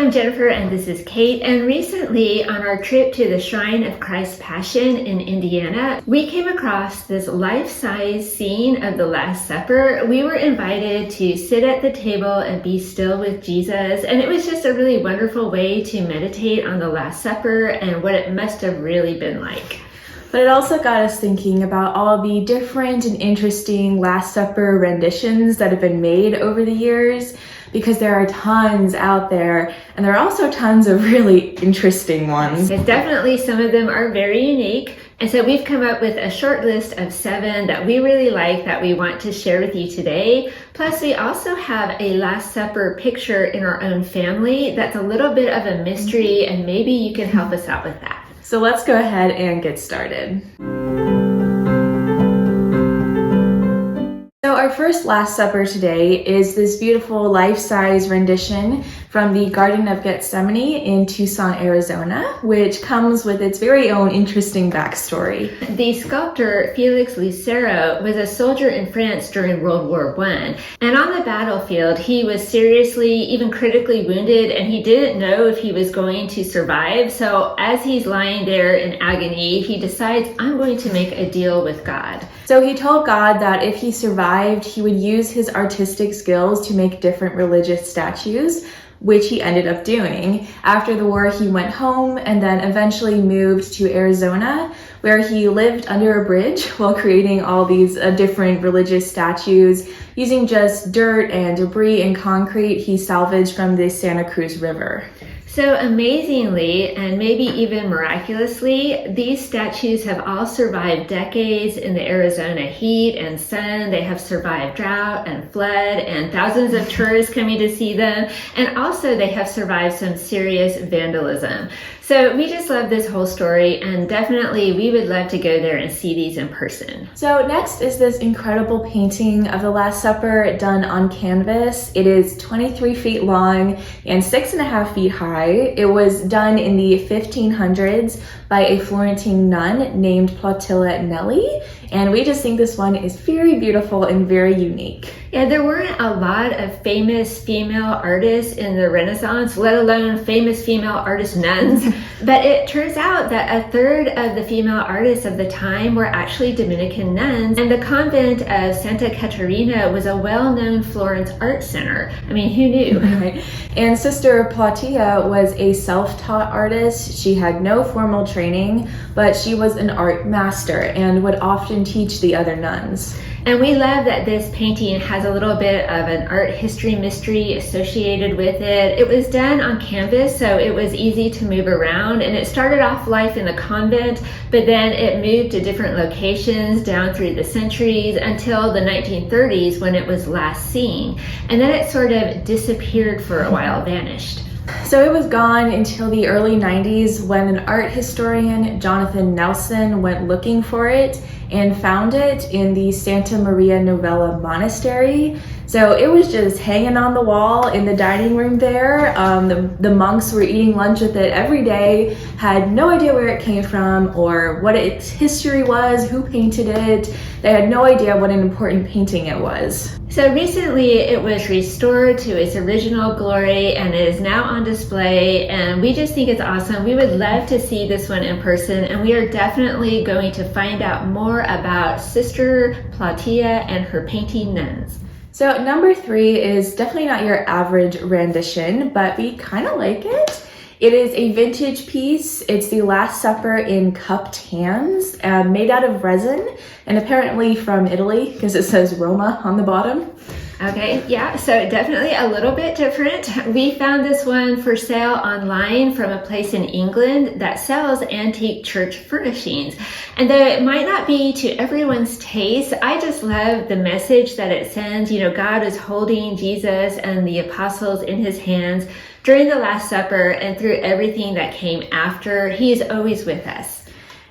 I'm Jennifer and this is Kate, and recently on our trip to the Shrine of Christ's Passion in Indiana, we came across this life-size scene of the Last Supper. We were invited to sit at the table and be still with Jesus, and it was just a really wonderful way to meditate on the Last Supper and what it must have really been like. But it also got us thinking about all the different and interesting Last Supper renditions that have been made over the years, because there are tons out there, and there are also tons of really interesting ones. Yes, definitely some of them are very unique, and so we've come up with a short list of 7 that we really like that we want to share with you today. Plus, we also have a Last Supper picture in our own family that's a little bit of a mystery, and maybe you can help us out with that. So let's go ahead and get started. So our first Last Supper today is this beautiful life-size rendition from the Garden of Gethsemane in Tucson, Arizona, which comes with its very own interesting backstory. The sculptor Felix Lucero was a soldier in France during World War I, and on the battlefield he was seriously, even critically wounded, and he didn't know if he was going to survive. So as he's lying there in agony, he decides, I'm going to make a deal with God. So he told God that if he survived, he would use his artistic skills to make different religious statues, which he ended up doing. After the war, he went home and then eventually moved to Arizona, where he lived under a bridge while creating all these different religious statues using just dirt and debris and concrete he salvaged from the Santa Cruz River. So amazingly, and maybe even miraculously, these statues have all survived decades in the Arizona heat and sun. They have survived drought and flood and thousands of tourists coming to see them. And also they have survived some serious vandalism. So we just love this whole story, and definitely we would love to go there and see these in person. So next is this incredible painting of the Last Supper done on canvas. It is 23 feet long and 6.5 feet high. It was done in the 1500s by a Florentine nun named Plautilla Nelli, and we just think this one is very beautiful and very unique. Yeah, there weren't a lot of famous female artists in the Renaissance, let alone famous female artist nuns, but it turns out that 1/3 of the female artists of the time were actually Dominican nuns, and the convent of Santa Caterina was a well-known Florence art center. I mean, who knew? Right. And Sister Plautilla was a self-taught artist. She had no formal training, but she was an art master and would often teach the other nuns. And we love that this painting has a little bit of an art history mystery associated with it. It was done on canvas, so it was easy to move around, and it started off life in the convent, but then it moved to different locations down through the centuries until the 1930s when it was last seen. And then it sort of disappeared for a while, vanished. So it was gone until the early 90s when an art historian, Jonathan Nelson, went looking for it and found it in the Santa Maria Novella Monastery. So it was just hanging on the wall in the dining room there. The monks were eating lunch with it every day, had no idea where it came from or what its history was, who painted it. They had no idea what an important painting it was. So recently it was restored to its original glory and is now on display, and we just think it's awesome. We would love to see this one in person, and we are definitely going to find out more about Sister Plautilla and her painting nuns. So number 3 is definitely not your average rendition, but we kind of like it. It is a vintage piece. It's the Last Supper in cupped hands, made out of resin, and apparently from Italy, because it says Roma on the bottom. Okay, yeah, so definitely a little bit different. We found this one for sale online from a place in England that sells antique church furnishings. And though it might not be to everyone's taste, I just love the message that it sends. You know, God is holding Jesus and the apostles in his hands during the Last Supper and through everything that came after. He is always with us.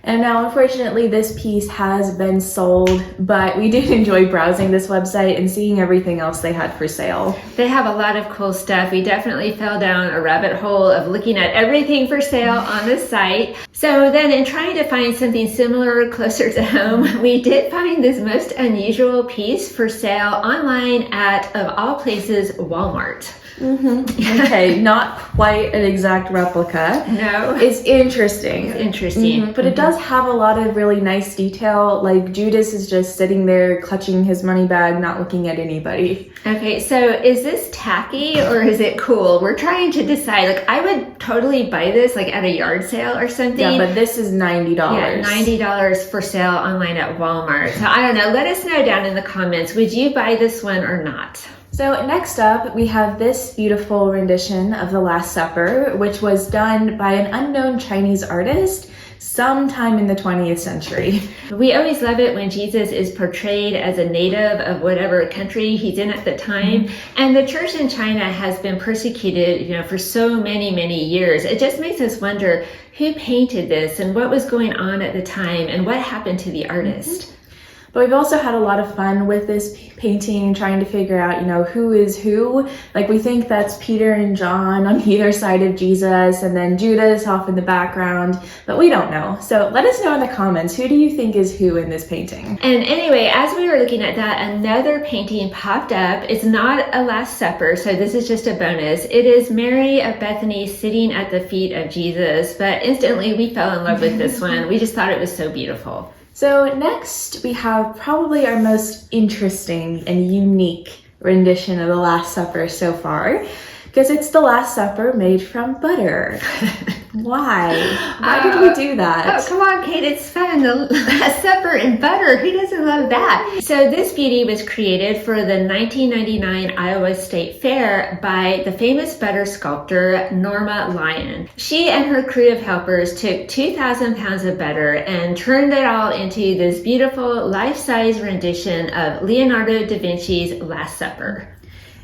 And now, unfortunately, this piece has been sold, but we did enjoy browsing this website and seeing everything else they had for sale. They have a lot of cool stuff. We definitely fell down a rabbit hole of looking at everything for sale on the site. So then in trying to find something similar closer to home, we did find this most unusual piece for sale online at, of all places, Walmart. Okay, not quite an exact replica. No. It's interesting. It's interesting. But it does have a lot of really nice detail. Like Judas is just sitting there clutching his money bag, not looking at anybody. Okay, so is this tacky or is it cool? We're trying to decide. Like, I would totally buy this like at a yard sale or something. Yeah, but this is $90. Yeah, $90 for sale online at Walmart. So I don't know. Let us know down in the comments. Would you buy this one or not? So next up, we have this beautiful rendition of the Last Supper, which was done by an unknown Chinese artist sometime in the 20th century. We always love it when Jesus is portrayed as a native of whatever country he's in at the time. And the church in China has been persecuted, for so many, many years. It just makes us wonder who painted this and what was going on at the time and what happened to the artist. But we've also had a lot of fun with this painting, trying to figure out, who is who. Like, we think that's Peter and John on either side of Jesus, and then Judas off in the background, but we don't know. So let us know in the comments, who do you think is who in this painting? And anyway, as we were looking at that, another painting popped up. It's not a Last Supper, so this is just a bonus. It is Mary of Bethany sitting at the feet of Jesus, but instantly we fell in love with this one. We just thought it was so beautiful. So next, we have probably our most interesting and unique rendition of the Last Supper so far, because it's the Last Supper made from butter. Why? Why did we do that? Oh, come on, Kate, it's fun. The Last Supper and butter. Who doesn't love that? So this beauty was created for the 1999 Iowa State Fair by the famous butter sculptor, Norma Lyon. She and her crew of helpers took 2,000 pounds of butter and turned it all into this beautiful life-size rendition of Leonardo da Vinci's Last Supper.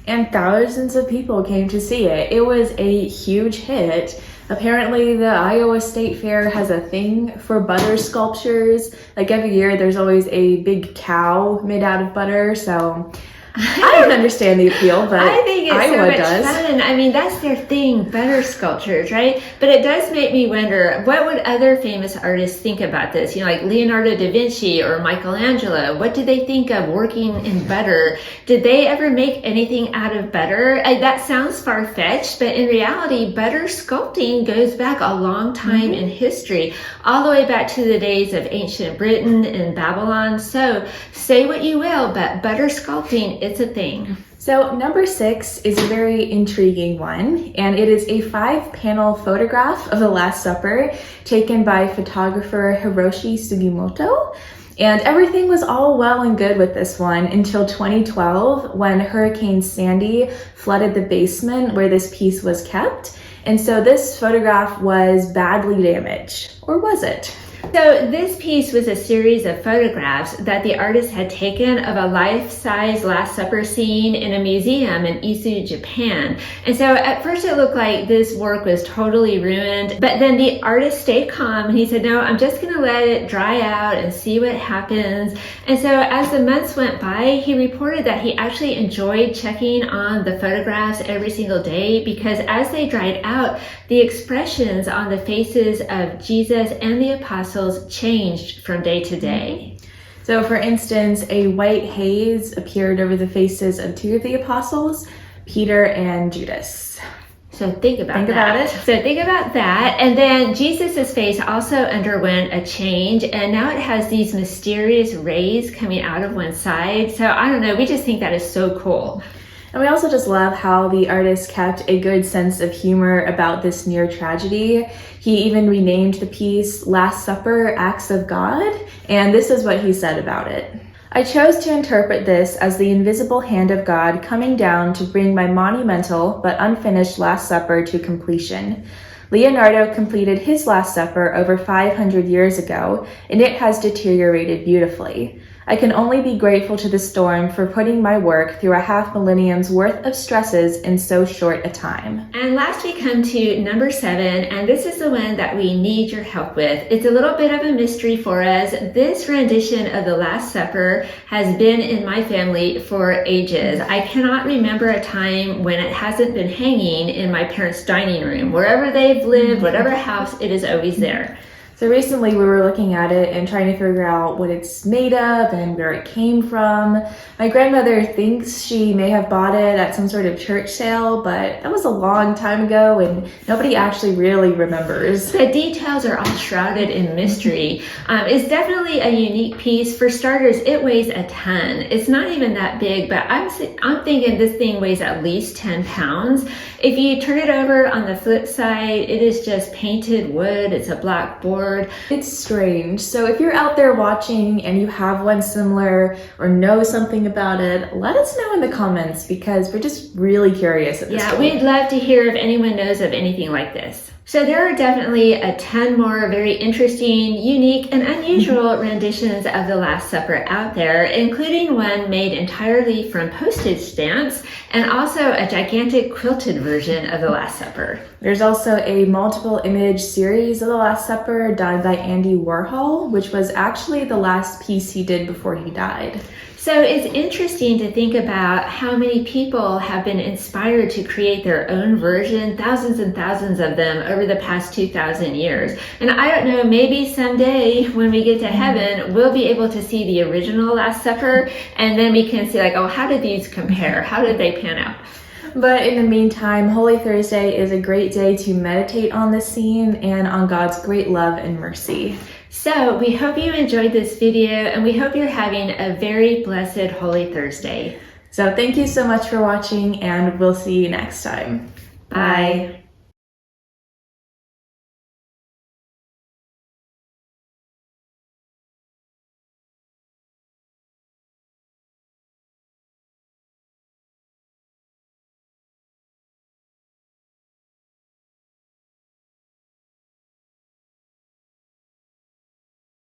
And thousands of people came to see it. It was a huge hit. Apparently, the Iowa State Fair has a thing for butter sculptures. Like every year, there's always a big cow made out of butter. So I don't understand the appeal, but I think it's Iowa so much fun. I mean, that's their thing, butter sculptures, right? But it does make me wonder, what would other famous artists think about this? Like Leonardo da Vinci or Michelangelo. What did they think of working in butter? Did they ever make anything out of butter? That sounds far-fetched, but in reality, butter sculpting goes back a long time in history, all the way back to the days of ancient Britain and Babylon. So say what you will, but butter sculpting, it's a thing. So number 6 is a very intriguing one, and it is a 5-panel photograph of the Last Supper taken by photographer Hiroshi Sugimoto. And everything was all well and good with this one until 2012, when Hurricane Sandy flooded the basement where this piece was kept. And so this photograph was badly damaged. Or was it? So this piece was a series of photographs that the artist had taken of a life-size Last Supper scene in a museum in Izu, Japan. And so at first it looked like this work was totally ruined, but then the artist stayed calm and he said, no, I'm just going to let it dry out and see what happens. And so as the months went by, he reported that he actually enjoyed checking on the photographs every single day, because as they dried out, the expressions on the faces of Jesus and the apostles changed from day to day. So for instance, a white haze appeared over the faces of 2 of the apostles, Peter and Judas. So think about that. And then Jesus's face also underwent a change, and now it has these mysterious rays coming out of one side. So I don't know, we just think that is so cool. And we also just love how the artist kept a good sense of humor about this near tragedy. He even renamed the piece Last Supper, Acts of God, and this is what he said about it. I chose to interpret this as the invisible hand of God coming down to bring my monumental but unfinished Last Supper to completion. Leonardo completed his Last Supper over 500 years ago, and it has deteriorated beautifully. I can only be grateful to the storm for putting my work through a half millennium's worth of stresses in so short a time. And last we come to number 7, and this is the one that we need your help with. It's a little bit of a mystery for us. This rendition of the Last Supper has been in my family for ages. I cannot remember a time when it hasn't been hanging in my parents' dining room. Wherever they've lived, whatever house, it is always there. So recently we were looking at it and trying to figure out what it's made of and where it came from. My grandmother thinks she may have bought it at some sort of church sale, but that was a long time ago and nobody actually really remembers. The details are all shrouded in mystery. It's definitely a unique piece. For starters, it weighs a ton. It's not even that big, but I'm thinking this thing weighs at least 10 pounds. If you turn it over on the flip side, it is just painted wood. It's a black board. It's strange. So if you're out there watching and you have one similar or know something about it, let us know in the comments because we're just really curious at this point. We'd love to hear if anyone knows of anything like this. So there are definitely a ton more very interesting, unique, and unusual renditions of the Last Supper out there, including one made entirely from postage stamps and also a gigantic quilted version of the Last Supper. There's also a multiple image series of the Last Supper done by Andy Warhol, which was actually the last piece he did before he died. So it's interesting to think about how many people have been inspired to create their own version, thousands and thousands of them over the past 2,000 years. And I don't know, maybe someday when we get to heaven, we'll be able to see the original Last Supper, and then we can see like, oh, how did these compare? How did they pan out? But in the meantime, Holy Thursday is a great day to meditate on the scene and on God's great love and mercy. So we hope you enjoyed this video and we hope you're having a very blessed Holy Thursday. So thank you so much for watching and we'll see you next time. Bye.